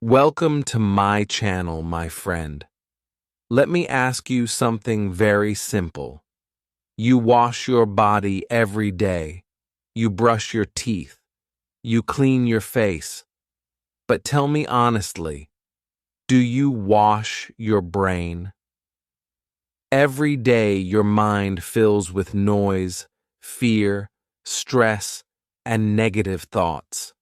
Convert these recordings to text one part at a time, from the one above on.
Welcome to my channel, my friend. Let me ask you something very simple. You wash your body every day. You brush your teeth. You clean your face. But tell me honestly, do you wash your brain? Every day your mind fills with noise, fear, stress, and negative thoughts.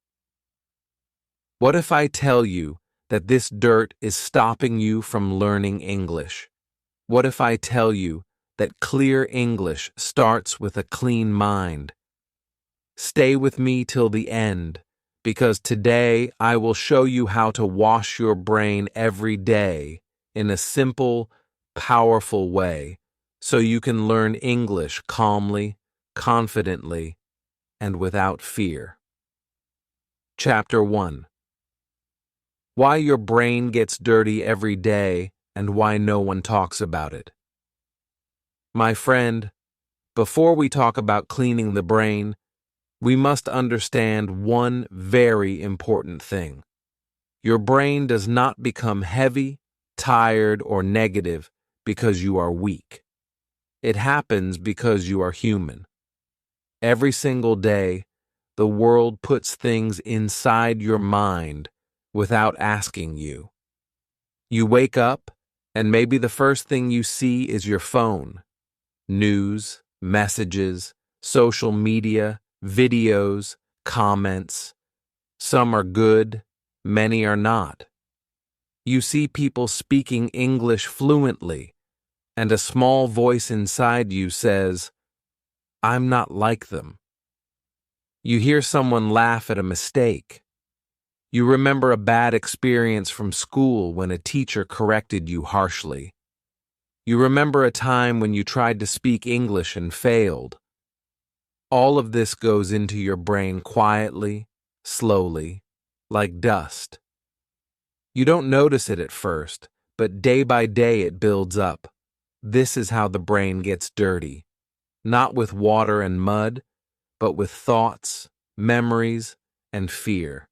What if I tell you that this dirt is stopping you from learning English? What if I tell you that clear English starts with a clean mind? Stay with me till the end, because today I will show you how to wash your brain every day in a simple, powerful way, so you can learn English calmly, confidently, and without fear. Chapter 1. Why your brain gets dirty every day and why no one talks about it. My friend, before we talk about cleaning the brain, we must understand one very important thing. Your brain does not become heavy, tired, or negative because you are weak. It happens because you are human. Every single day, the world puts things inside your mind without asking you. You wake up, and maybe the first thing you see is your phone. News, messages, social media, videos, comments. Some are good, many are not. You see people speaking English fluently, and a small voice inside you says, "I'm not like them." You hear someone laugh at a mistake. You remember a bad experience from school when a teacher corrected you harshly. You remember a time when you tried to speak English and failed. All of this goes into your brain quietly, slowly, like dust. You don't notice it at first, but day by day it builds up. This is how the brain gets dirty. Not with water and mud, but with thoughts, memories, and fear.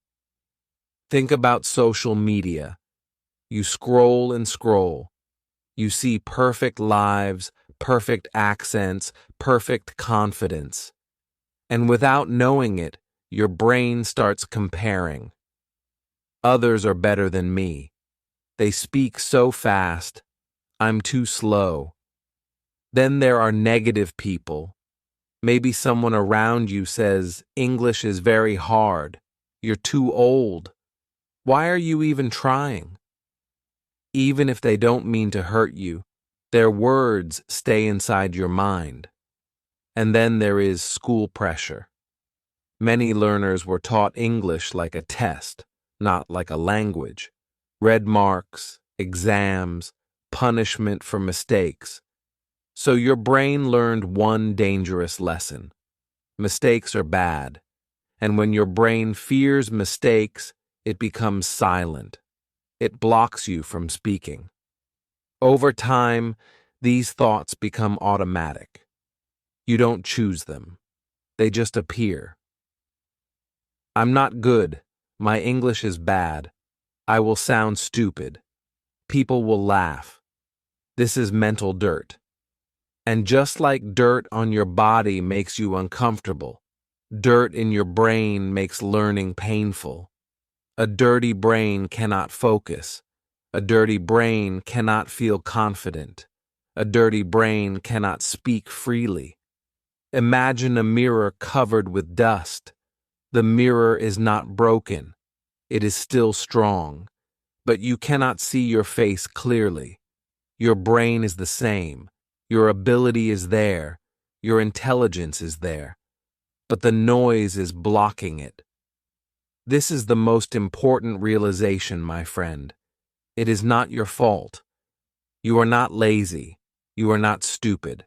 Think about social media. You scroll and scroll. You see perfect lives, perfect accents, perfect confidence. And without knowing it, your brain starts comparing. Others are better than me. They speak so fast. I'm too slow. Then there are negative people. Maybe someone around you says, "English is very hard. You're too old. Why are you even trying?" Even if they don't mean to hurt you, their words stay inside your mind. And then there is school pressure. Many learners were taught English like a test, not like a language. Red marks, exams, punishment for mistakes. So your brain learned one dangerous lesson. Mistakes are bad. And when your brain fears mistakes, it becomes silent. It blocks you from speaking. Over time, these thoughts become automatic. You don't choose them. They just appear. I'm not good. My English is bad. I will sound stupid. People will laugh. This is mental dirt. And just like dirt on your body makes you uncomfortable, dirt in your brain makes learning painful. A dirty brain cannot focus. A dirty brain cannot feel confident. A dirty brain cannot speak freely. Imagine a mirror covered with dust. The mirror is not broken. It is still strong. But you cannot see your face clearly. Your brain is the same. Your ability is there. Your intelligence is there. But the noise is blocking it. This is the most important realization, my friend. It is not your fault. You are not lazy. You are not stupid.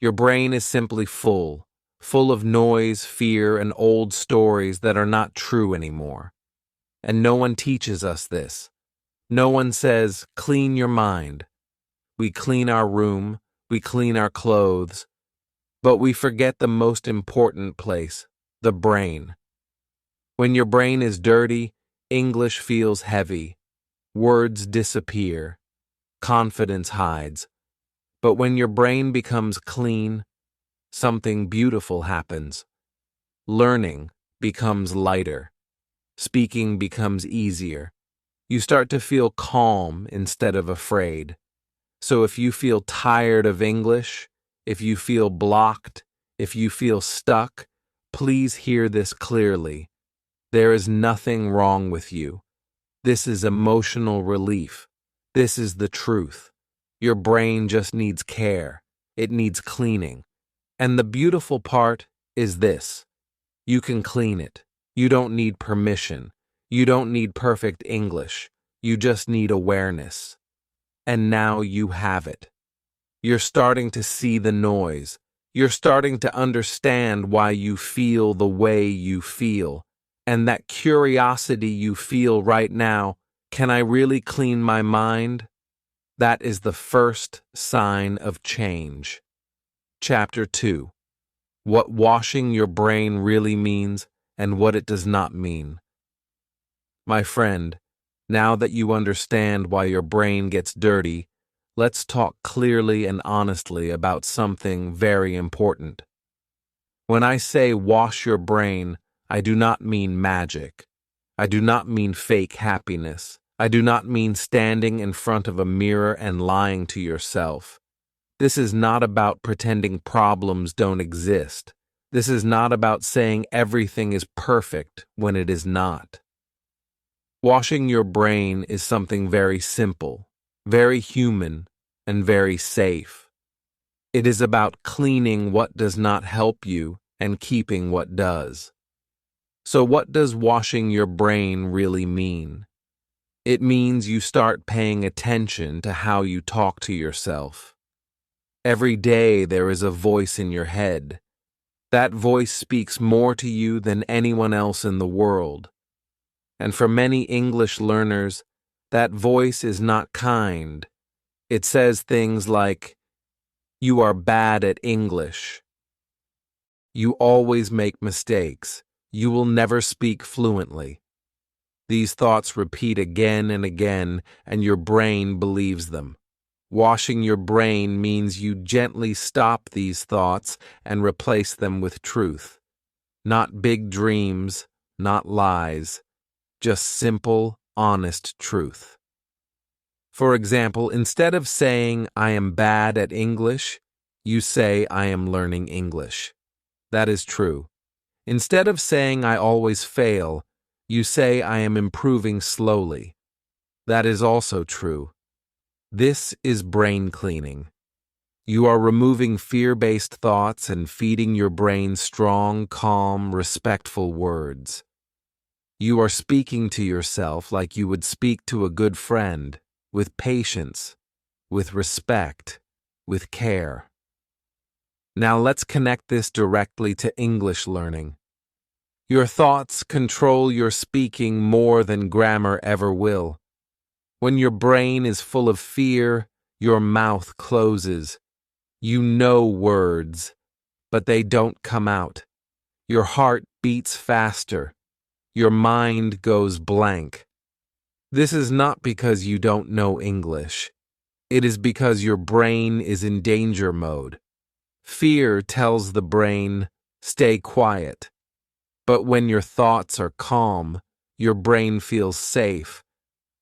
Your brain is simply full of noise, fear, and old stories that are not true anymore. And no one teaches us this. No one says, "Clean your mind." We clean our room, we clean our clothes, but we forget the most important place, the brain. When your brain is dirty, English feels heavy, words disappear, confidence hides. But when your brain becomes clean, something beautiful happens. Learning becomes lighter. Speaking becomes easier. You start to feel calm instead of afraid. So if you feel tired of English, if you feel blocked, if you feel stuck, please hear this clearly. There is nothing wrong with you. This is emotional relief. This is the truth. Your brain just needs care. It needs cleaning. And the beautiful part is this. You can clean it. You don't need permission. You don't need perfect English. You just need awareness. And now you have it. You're starting to see the noise. You're starting to understand why you feel the way you feel. And that curiosity you feel right now, can I really clean my mind? That is the first sign of change. Chapter 2. What washing your brain really means and what it does not mean. My friend, now that you understand why your brain gets dirty, let's talk clearly and honestly about something very important. When I say wash your brain, I do not mean magic. I do not mean fake happiness. I do not mean standing in front of a mirror and lying to yourself. This is not about pretending problems don't exist. This is not about saying everything is perfect when it is not. Washing your brain is something very simple, very human, and very safe. It is about cleaning what does not help you and keeping what does. So what does washing your brain really mean? It means you start paying attention to how you talk to yourself. Every day there is a voice in your head. That voice speaks more to you than anyone else in the world. And for many English learners, that voice is not kind. It says things like, "You are bad at English. You always make mistakes. You will never speak fluently." These thoughts repeat again and again, and your brain believes them. Washing your brain means you gently stop these thoughts and replace them with truth. Not big dreams, not lies, just simple, honest truth. For example, instead of saying, "I am bad at English," you say, "I am learning English." That is true. Instead of saying, "I always fail," you say, "I am improving slowly." That is also true. This is brain cleaning. You are removing fear-based thoughts and feeding your brain strong, calm, respectful words. You are speaking to yourself like you would speak to a good friend, with patience, with respect, with care. Now let's connect this directly to English learning. Your thoughts control your speaking more than grammar ever will. When your brain is full of fear, your mouth closes. You know words, but they don't come out. Your heart beats faster. Your mind goes blank. This is not because you don't know English. It is because your brain is in danger mode. Fear tells the brain, "Stay quiet." But when your thoughts are calm, your brain feels safe.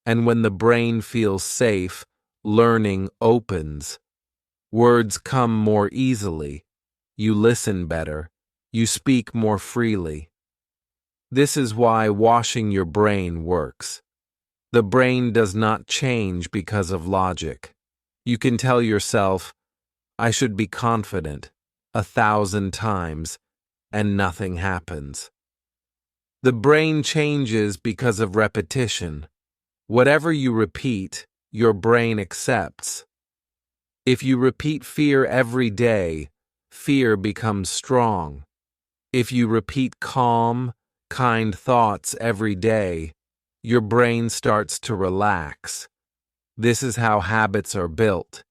And when the brain feels safe, learning opens. Words come more easily. You listen better. You speak more freely. This is why washing your brain works. The brain does not change because of logic. You can tell yourself, "I should be confident," 1,000 times, and nothing happens. The brain changes because of repetition. Whatever you repeat, your brain accepts. If you repeat fear every day, fear becomes strong. If you repeat calm, kind thoughts every day, your brain starts to relax. This is how habits are built.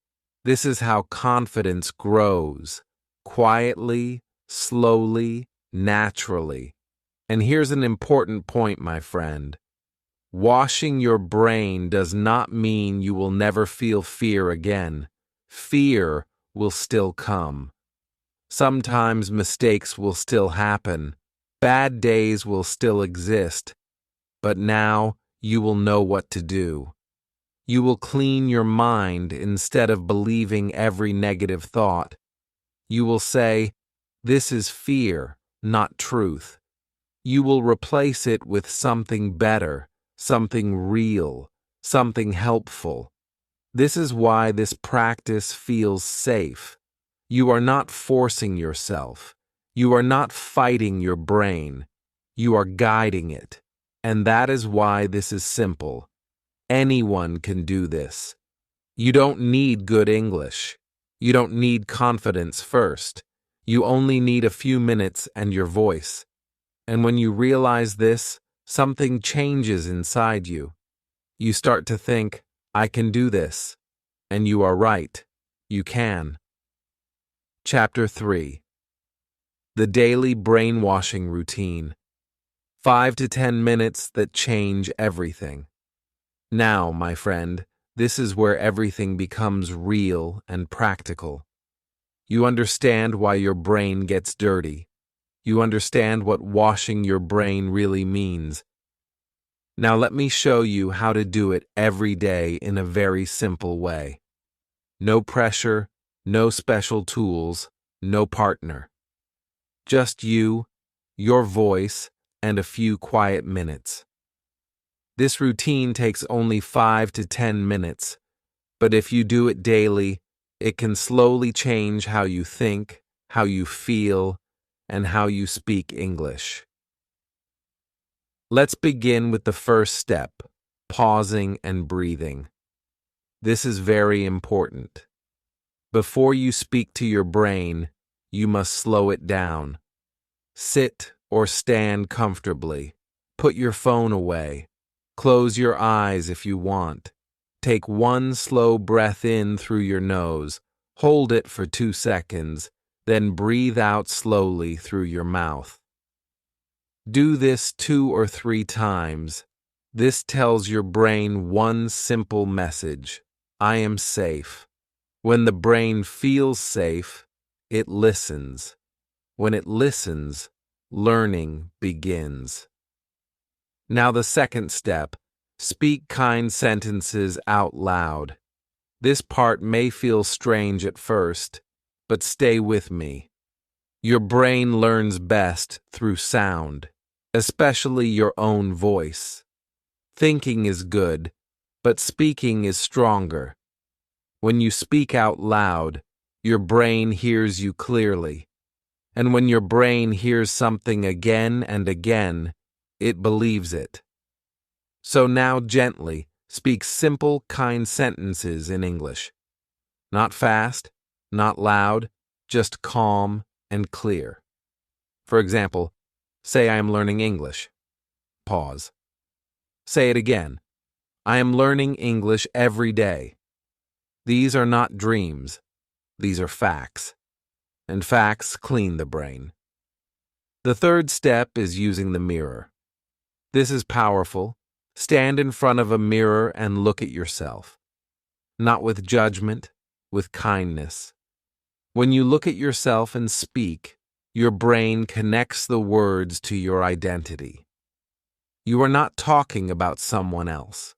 This is how confidence grows. Quietly, slowly, naturally. And here's an important point, my friend. Washing your brain does not mean you will never feel fear again. Fear will still come. Sometimes mistakes will still happen. Bad days will still exist. But now you will know what to do. You will clean your mind instead of believing every negative thought. You will say, "This is fear, not truth." You will replace it with something better, something real, something helpful. This is why this practice feels safe. You are not forcing yourself. You are not fighting your brain. You are guiding it. And that is why this is simple. Anyone can do this. You don't need good English. You don't need confidence first. You only need a few minutes and your voice. And when you realize this, something changes inside you. You start to think, "I can do this." And you are right. You can. Chapter 3. The Daily Brainwashing Routine. 5 to 10 minutes that change everything. Now, my friend, this is where everything becomes real and practical. You understand why your brain gets dirty. You understand what washing your brain really means. Now let me show you how to do it every day in a very simple way. No pressure, no special tools, no partner. Just you, your voice, and a few quiet minutes. This routine takes only 5 to 10 minutes, but if you do it daily, it can slowly change how you think, how you feel, and how you speak English. Let's begin with the first step, pausing and breathing. This is very important. Before you speak to your brain, you must slow it down. Sit or stand comfortably. Put your phone away. Close your eyes if you want. Take one slow breath in through your nose. Hold it for 2 seconds, then breathe out slowly through your mouth. Do this 2 or 3 times. This tells your brain one simple message: I am safe. When the brain feels safe, it listens. When it listens, learning begins. Now the second step, speak kind sentences out loud. This part may feel strange at first, but stay with me. Your brain learns best through sound, especially your own voice. Thinking is good, but speaking is stronger. When you speak out loud, your brain hears you clearly. And when your brain hears something again and again, it believes it. So now gently speak simple, kind sentences in English. Not fast, not loud, just calm and clear. For example, say I am learning English. Pause. Say it again. I am learning English every day. These are not dreams. These are facts. And facts clean the brain. The third step is using the mirror. This is powerful. Stand in front of a mirror and look at yourself. Not with judgment, with kindness. When you look at yourself and speak, your brain connects the words to your identity. You are not talking about someone else.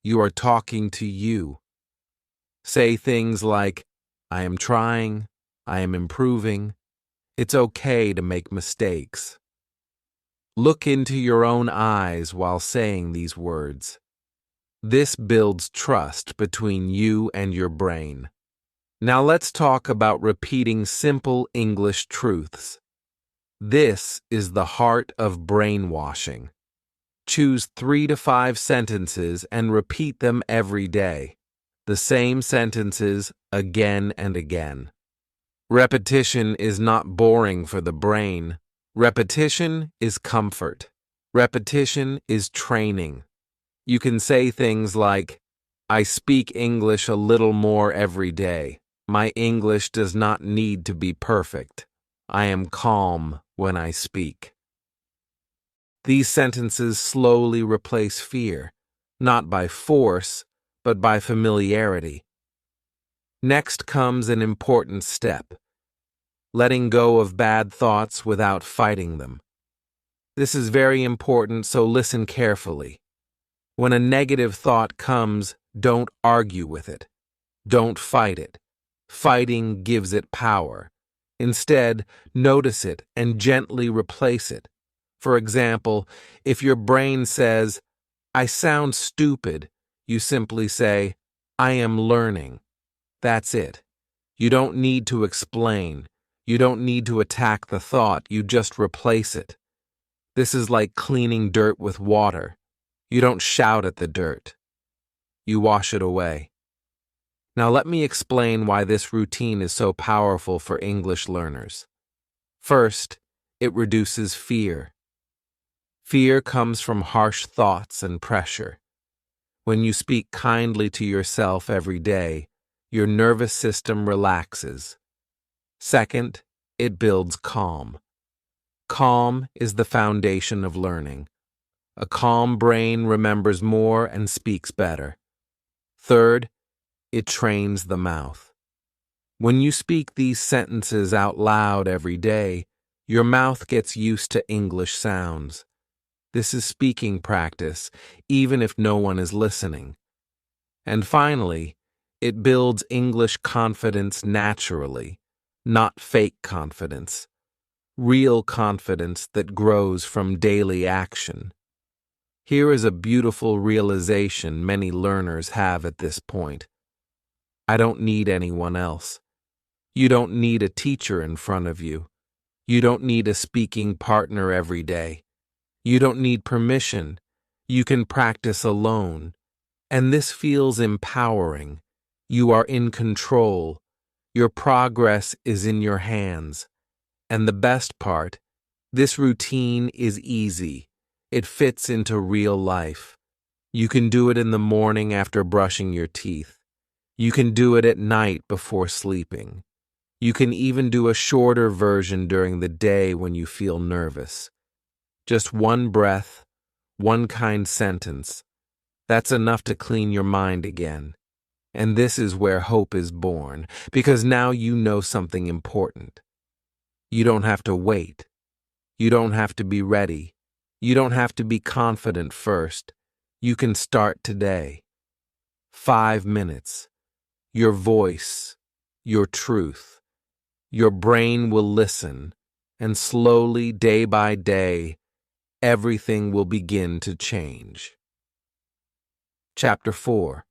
You are talking to you. Say things like, I am trying, I am improving. It's okay to make mistakes. Look into your own eyes while saying these words. This builds trust between you and your brain. Now let's talk about repeating simple English truths. This is the heart of brainwashing. Choose 3 to 5 sentences and repeat them every day. The same sentences again and again. Repetition is not boring for the brain. Repetition is comfort. Repetition is training. You can say things like, I speak English a little more every day. My English does not need to be perfect. I am calm when I speak. These sentences slowly replace fear. not by force, but by familiarity. Next comes an important step: letting go of bad thoughts without fighting them. This is very important, so listen carefully. When a negative thought comes, don't argue with it. Don't fight it. Fighting gives it power. Instead, notice it and gently replace it. For example, if your brain says, "I sound stupid," you simply say, "I am learning." That's it. You don't need to explain. You don't need to attack the thought. You just replace it. This is like cleaning dirt with water. You don't shout at the dirt. You wash it away. Now let me explain why this routine is so powerful for English learners. First, it reduces fear. Fear comes from harsh thoughts and pressure. When you speak kindly to yourself every day, your nervous system relaxes. Second, it builds calm. Calm is the foundation of learning. A calm brain remembers more and speaks better. Third, it trains the mouth. When you speak these sentences out loud every day, your mouth gets used to English sounds. This is speaking practice, even if no one is listening. And finally, it builds English confidence naturally, not fake confidence. Real confidence that grows from daily action. Here is a beautiful realization many learners have at this point. I don't need anyone else. You don't need a teacher in front of you. You don't need a speaking partner every day. You don't need permission. You can practice alone. And this feels empowering. You are in control. Your progress is in your hands. And the best part, this routine is easy. It fits into real life. You can do it in the morning after brushing your teeth. You can do it at night before sleeping. You can even do a shorter version during the day when you feel nervous. Just one breath, one kind sentence. That's enough to clean your mind again. And this is where hope is born, because now you know something important. You don't have to wait. You don't have to be ready. You don't have to be confident first. You can start today. 5 minutes. Your voice, your truth. Your brain will listen, and slowly, day by day, everything will begin to change. Chapter 4.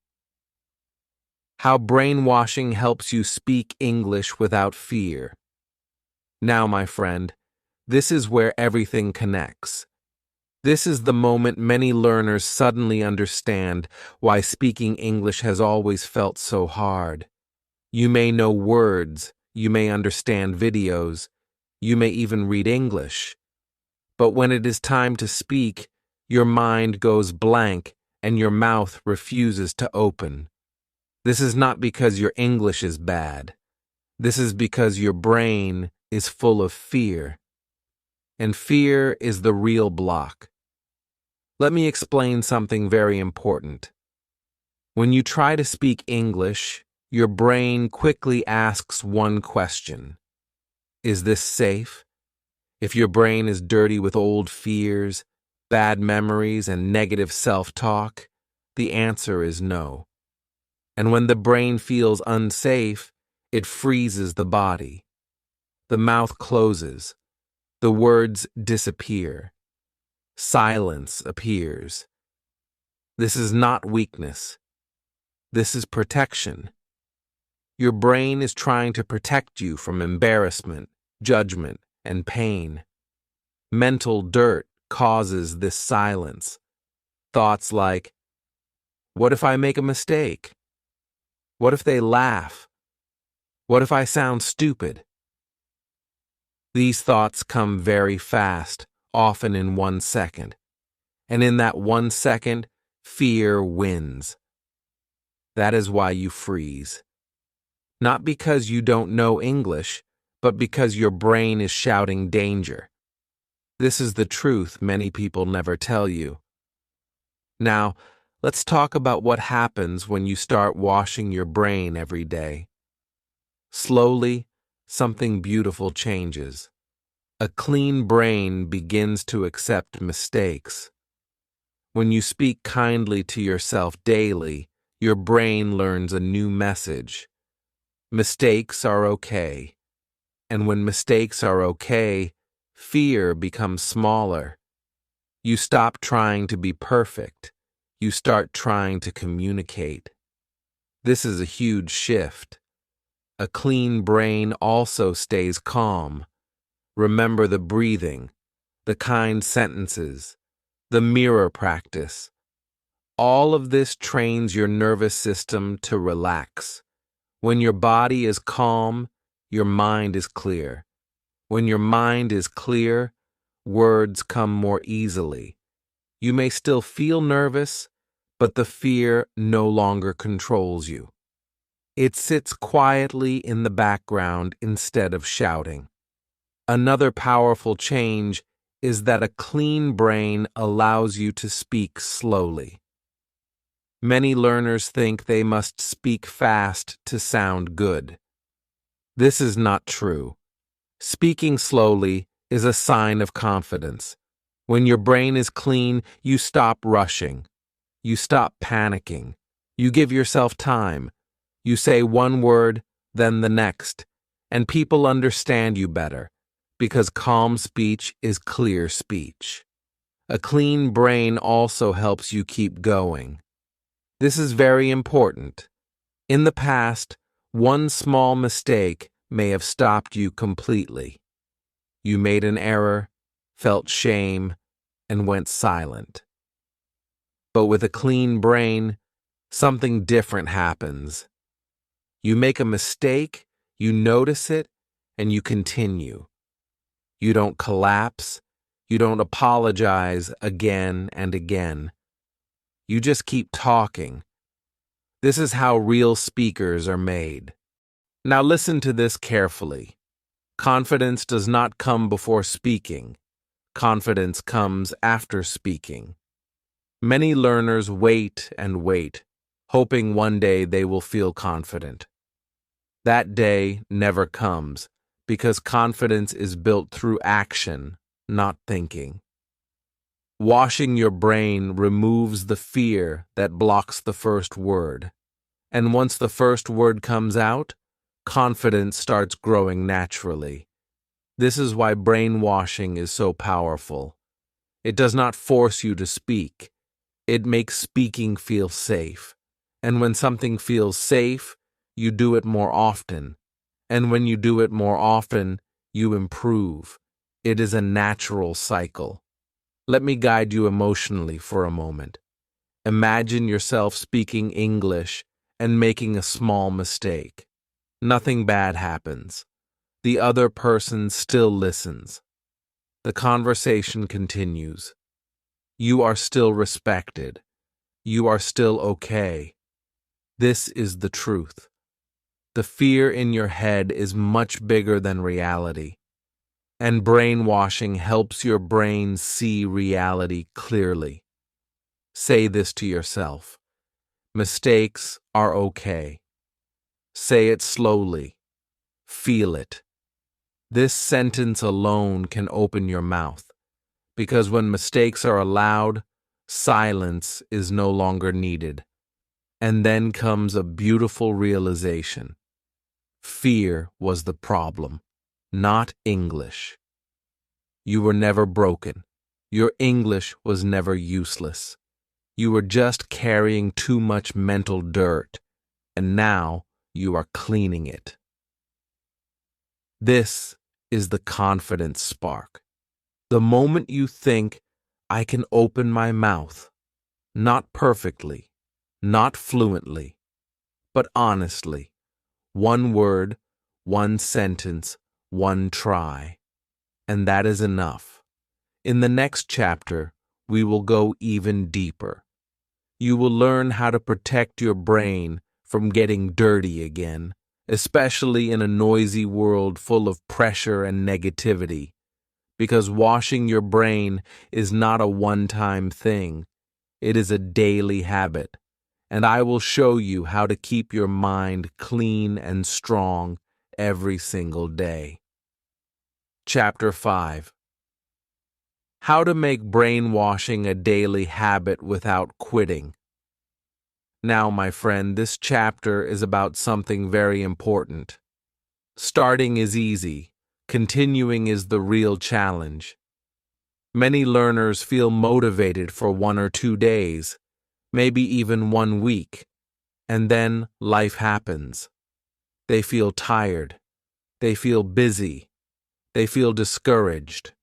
How brainwashing helps you speak English without fear. Now, my friend, this is where everything connects. This is the moment many learners suddenly understand why speaking English has always felt so hard. You may know words, you may understand videos, you may even read English. But when it is time to speak, your mind goes blank and your mouth refuses to open. This is not because your English is bad. This is because your brain is full of fear. And fear is the real block. Let me explain something very important. When you try to speak English, your brain quickly asks one question. Is this safe? If your brain is dirty with old fears, bad memories, and negative self-talk, the answer is no. And when the brain feels unsafe, it freezes the body. The mouth closes. The words disappear. Silence appears. This is not weakness. This is protection. Your brain is trying to protect you from embarrassment, judgment, and pain. Mental dirt causes this silence. Thoughts like, what if I make a mistake? What if they laugh? What if I sound stupid? These thoughts come very fast, often in 1 second. And in that 1 second, fear wins. That is why you freeze. Not because you don't know English, but because your brain is shouting danger. This is the truth many people never tell you. Now, Let's talk about what happens when you start washing your brain every day. Slowly, something beautiful changes. A clean brain begins to accept mistakes. When you speak kindly to yourself daily, your brain learns a new message. Mistakes are okay. And when mistakes are okay, fear becomes smaller. You stop trying to be perfect. You start trying to communicate. This is a huge shift. A clean brain also stays calm. Remember the breathing, the kind sentences, the mirror practice. All of this trains your nervous system to relax. When your body is calm, your mind is clear. When your mind is clear, words come more easily. You may still feel nervous, but the fear no longer controls you. It sits quietly in the background instead of shouting. Another powerful change is that a clean brain allows you to speak slowly. Many learners think they must speak fast to sound good. This is not true. Speaking slowly is a sign of confidence. When your brain is clean, you stop rushing. You stop panicking. You give yourself time. You say one word, then the next, and people understand you better, because calm speech is clear speech. A clean brain also helps you keep going. This is very important. In the past, one small mistake may have stopped you completely. You made an error, felt shame, and went silent. But with a clean brain, something different happens. You make a mistake, you notice it, and you continue. You don't collapse. You don't apologize again and again. You just keep talking. This is how real speakers are made. Now listen to this carefully. Confidence does not come before speaking. Confidence comes after speaking. Many learners wait and wait, hoping one day they will feel confident. That day never comes, because confidence is built through action, not thinking. Washing your brain removes the fear that blocks the first word. And once the first word comes out, confidence starts growing naturally. This is why brainwashing is so powerful. It does not force you to speak. It makes speaking feel safe. And when something feels safe, you do it more often. And when you do it more often, you improve. It is a natural cycle. Let me guide you emotionally for a moment. Imagine yourself speaking English and making a small mistake. Nothing bad happens. The other person still listens. The conversation continues. You are still respected. You are still okay. This is the truth. The fear in your head is much bigger than reality. And brainwashing helps your brain see reality clearly. Say this to yourself. Mistakes are okay. Say it slowly. Feel it. This sentence alone can open your mouth, because when mistakes are allowed, silence is no longer needed. And then comes a beautiful realization. Fear was the problem, not English. You were never broken. Your English was never useless. You were just carrying too much mental dirt, and now you are cleaning it. This is the confidence spark. The moment you think, I can open my mouth, not perfectly, not fluently, but honestly, one word, one sentence, one try, and that is enough. In the next chapter, we will go even deeper. You will learn how to protect your brain from getting dirty again, especially in a noisy world full of pressure and negativity, because washing your brain is not a one-time thing. It is a daily habit, and I will show you how to keep your mind clean and strong every single day. Chapter 5. How to make brainwashing a daily habit without quitting. Now, my friend, this chapter is about something very important. Starting is easy. Continuing is the real challenge. Many learners feel motivated for 1 or 2 days, maybe even 1 week, and then life happens. They feel tired. They feel busy. They feel discouraged.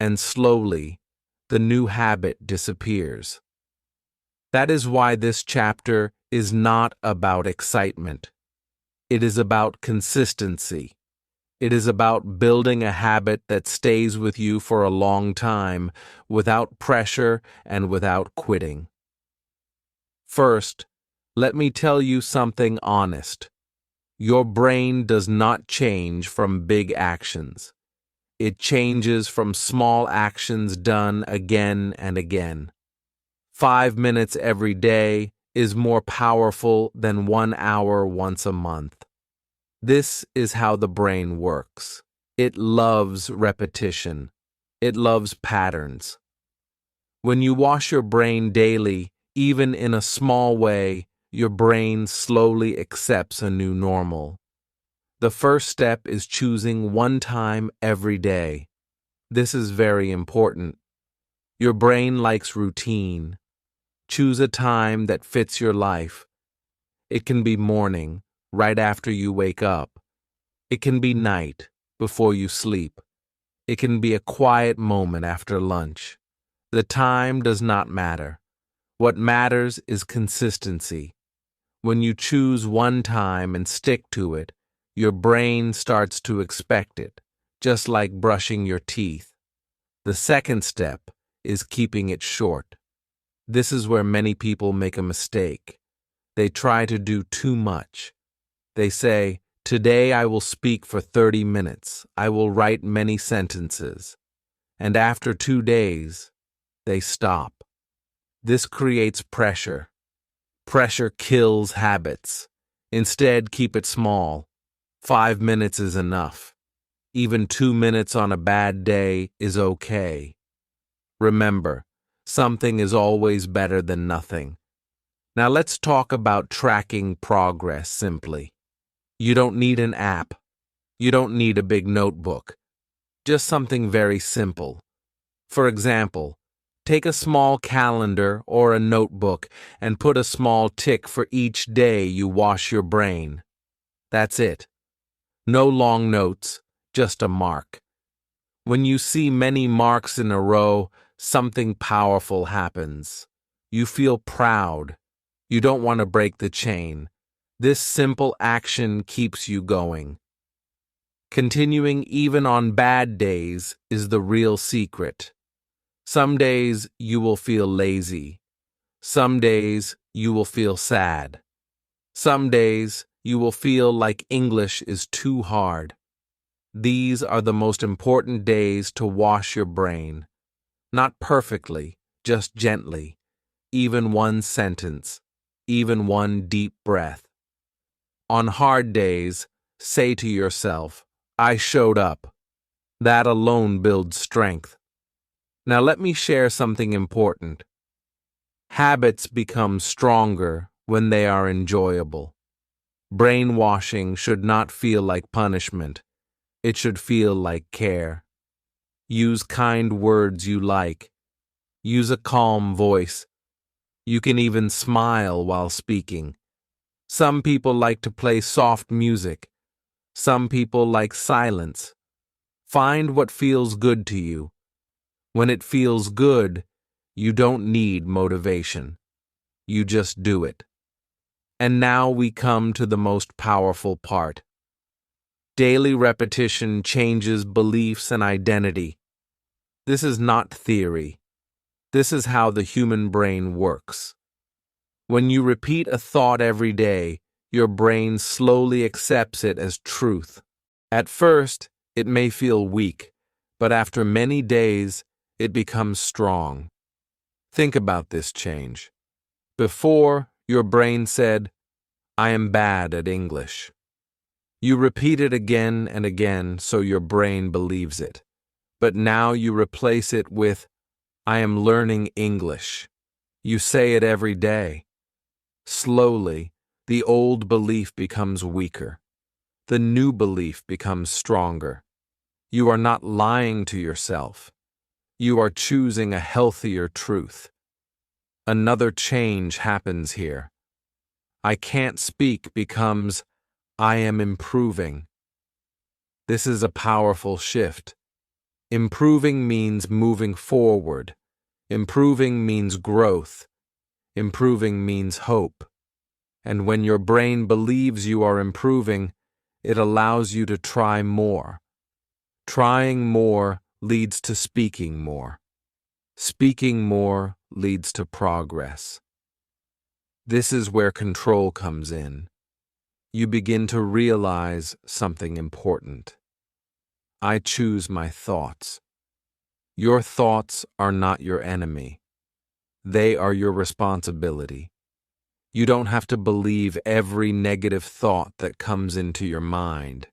And slowly, the new habit disappears. That is why this chapter is not about excitement. It is about consistency. It is about building a habit that stays with you for a long time, without pressure and without quitting. First, let me tell you something honest. Your brain does not change from big actions. It changes from small actions done again and again. 5 minutes every day is more powerful than 1 hour once a month. This is how the brain works. It loves repetition. It loves patterns. When you wash your brain daily, even in a small way, your brain slowly accepts a new normal. The first step is choosing one time every day. This is very important. Your brain likes routine. Choose a time that fits your life. It can be morning, right after you wake up. It can be night, before you sleep. It can be a quiet moment after lunch. The time does not matter. What matters is consistency. When you choose one time and stick to it, your brain starts to expect it, just like brushing your teeth. The second step is keeping it short. This is where many people make a mistake. They try to do too much. They say, "Today I will speak for 30 minutes. I will write many sentences." And after 2 days, they stop. This creates pressure. Pressure kills habits. Instead, keep it small. 5 minutes is enough. Even 2 minutes on a bad day is okay. Remember, something is always better than nothing. Now let's talk about tracking progress simply. You don't need an app. You don't need a big notebook. Just something very simple. For example, take a small calendar or a notebook and put a small tick for each day you wash your brain. That's it. No long notes, just a mark. When you see many marks in a row, something powerful happens. You feel proud. You don't want to break the chain. This simple action keeps you going. Continuing even on bad days is the real secret. Some days you will feel lazy. Some days you will feel sad. Some days you will feel like English is too hard. These are the most important days to wash your brain. Not perfectly, just gently. Even one sentence, even one deep breath. On hard days, say to yourself, "I showed up." That alone builds strength. Now let me share something important. Habits become stronger when they are enjoyable. Brainwashing should not feel like punishment. It should feel like care. Use kind words you like. Use a calm voice. You can even smile while speaking. Some people like to play soft music. Some people like silence. Find what feels good to you. When it feels good, you don't need motivation. You just do it. And now we come to the most powerful part. Daily repetition changes beliefs and identity. This is not theory. This is how the human brain works. When you repeat a thought every day, your brain slowly accepts it as truth. At first, it may feel weak, but after many days, it becomes strong. Think about this change. Before, your brain said, I am bad at English. You repeat it again and again so your brain believes it. But now you replace it with, I am learning English. You say it every day. Slowly, the old belief becomes weaker. The new belief becomes stronger. You are not lying to yourself. You are choosing a healthier truth. Another change happens here. I can't speak becomes, I am improving. This is a powerful shift. Improving means moving forward. Improving means growth. Improving means hope. And when your brain believes you are improving, it allows you to try more. Trying more leads to speaking more. Speaking more leads to progress. This is where control comes in. You begin to realize something important. I choose my thoughts. Your thoughts are not your enemy. They are your responsibility. You don't have to believe every negative thought that comes into your mind.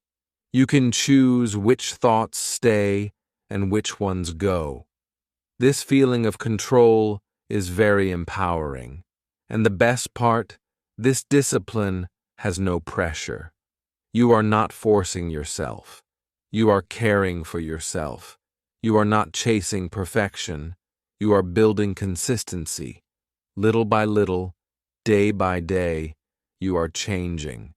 You can choose which thoughts stay and which ones go. This feeling of control is very empowering. And the best part, this discipline has no pressure. You are not forcing yourself. You are caring for yourself. You are not chasing perfection. You are building consistency. Little by little, day by day, you are changing.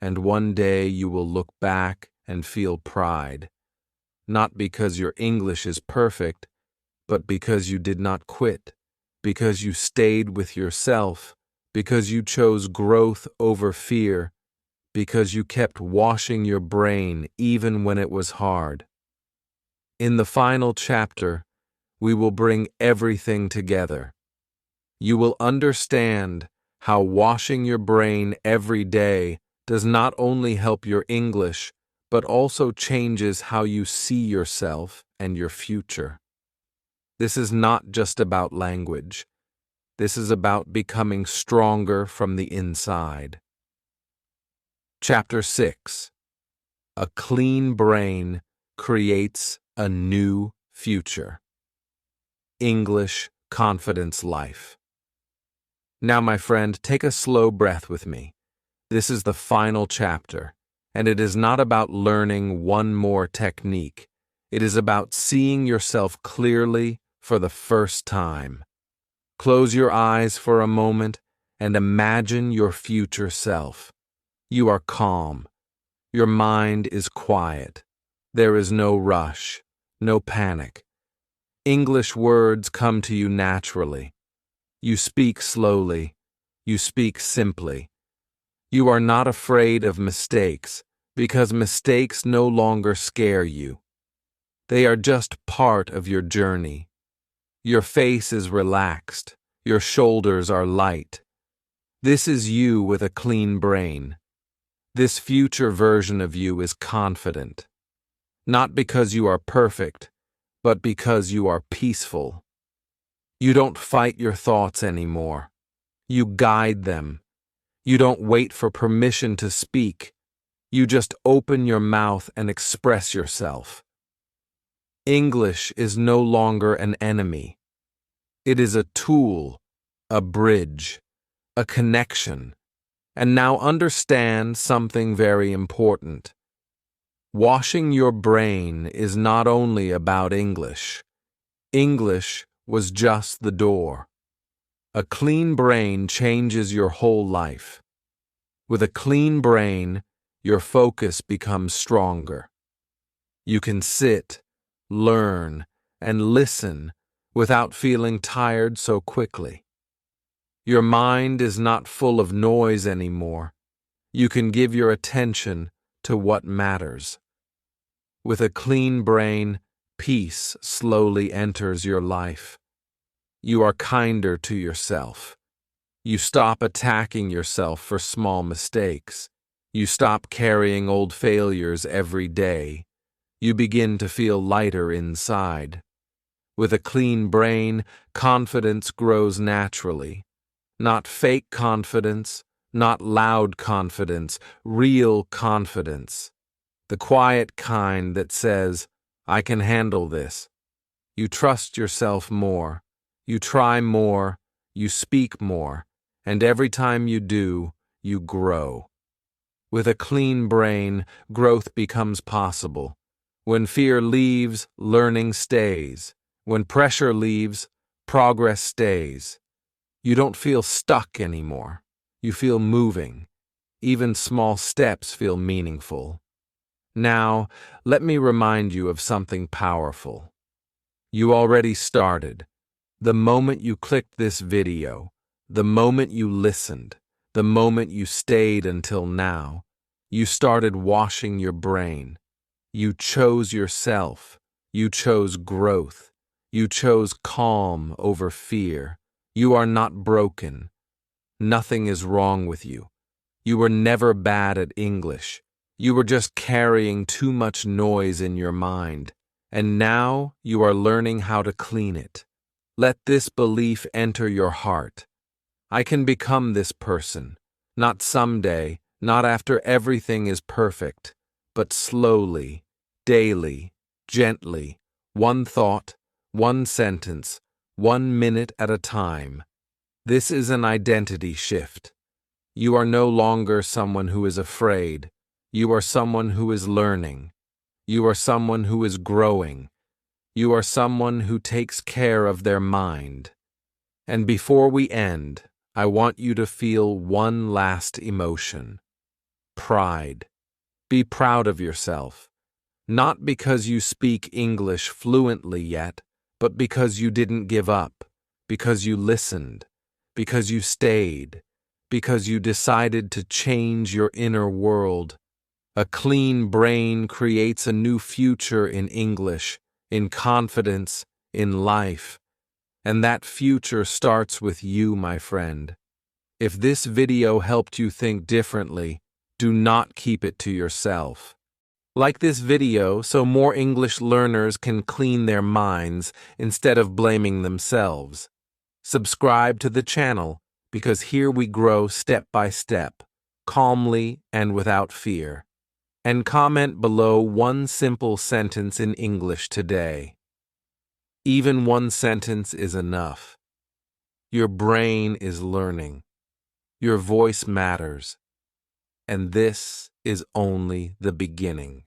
And one day you will look back and feel pride. Not because your English is perfect, but because you did not quit. Because you stayed with yourself. Because you chose growth over fear. Because you kept washing your brain even when it was hard. In the final chapter, we will bring everything together. You will understand how washing your brain every day does not only help your English, but also changes how you see yourself and your future. This is not just about language. This is about becoming stronger from the inside. Chapter 6. A clean brain creates a new future. English Confidence Life. Now, my friend, take a slow breath with me. This is the final chapter, and it is not about learning one more technique. It is about seeing yourself clearly for the first time. Close your eyes for a moment and imagine your future self. You are calm. Your mind is quiet. There is no rush, no panic. English words come to you naturally. You speak slowly. You speak simply. You are not afraid of mistakes because mistakes no longer scare you. They are just part of your journey. Your face is relaxed. Your shoulders are light. This is you with a clean brain. This future version of you is confident. Not because you are perfect, but because you are peaceful. You don't fight your thoughts anymore. You guide them. You don't wait for permission to speak. You just open your mouth and express yourself. English is no longer an enemy. It is a tool, a bridge, a connection. And now understand something very important. Washing your brain is not only about English. English was just the door. A clean brain changes your whole life. With a clean brain, your focus becomes stronger. You can sit, learn, and listen without feeling tired so quickly. Your mind is not full of noise anymore. You can give your attention to what matters. With a clean brain, peace slowly enters your life. You are kinder to yourself. You stop attacking yourself for small mistakes. You stop carrying old failures every day. You begin to feel lighter inside. With a clean brain, confidence grows naturally. Not fake confidence, not loud confidence, real confidence. The quiet kind that says, I can handle this. You trust yourself more. You try more. You speak more. And every time you do, you grow. With a clean brain, growth becomes possible. When fear leaves, learning stays. When pressure leaves, progress stays. You don't feel stuck anymore. You feel moving. Even small steps feel meaningful. Now, let me remind you of something powerful. You already started. The moment you clicked this video, the moment you listened, the moment you stayed until now, you started washing your brain. You chose yourself. You chose growth. You chose calm over fear. You are not broken. Nothing is wrong with you. You were never bad at English. You were just carrying too much noise in your mind. And now you are learning how to clean it. Let this belief enter your heart. I can become this person. Not someday, not after everything is perfect, but slowly, daily, gently, one thought, one sentence, 1 minute at a time. This is an identity shift. You are no longer someone who is afraid. You are someone who is learning. You are someone who is growing. You are someone who takes care of their mind. And before we end, I want you to feel one last emotion. Pride. Be proud of yourself. Not because you speak English fluently yet, but because you didn't give up, because you listened, because you stayed, because you decided to change your inner world. A clean brain creates a new future in English, in confidence, in life. And that future starts with you, my friend. If this video helped you think differently, do not keep it to yourself. Like this video so more English learners can clean their minds instead of blaming themselves. Subscribe to the channel because here we grow step by step, calmly and without fear. And comment below one simple sentence in English today. Even one sentence is enough. Your brain is learning. Your voice matters. And this is only the beginning.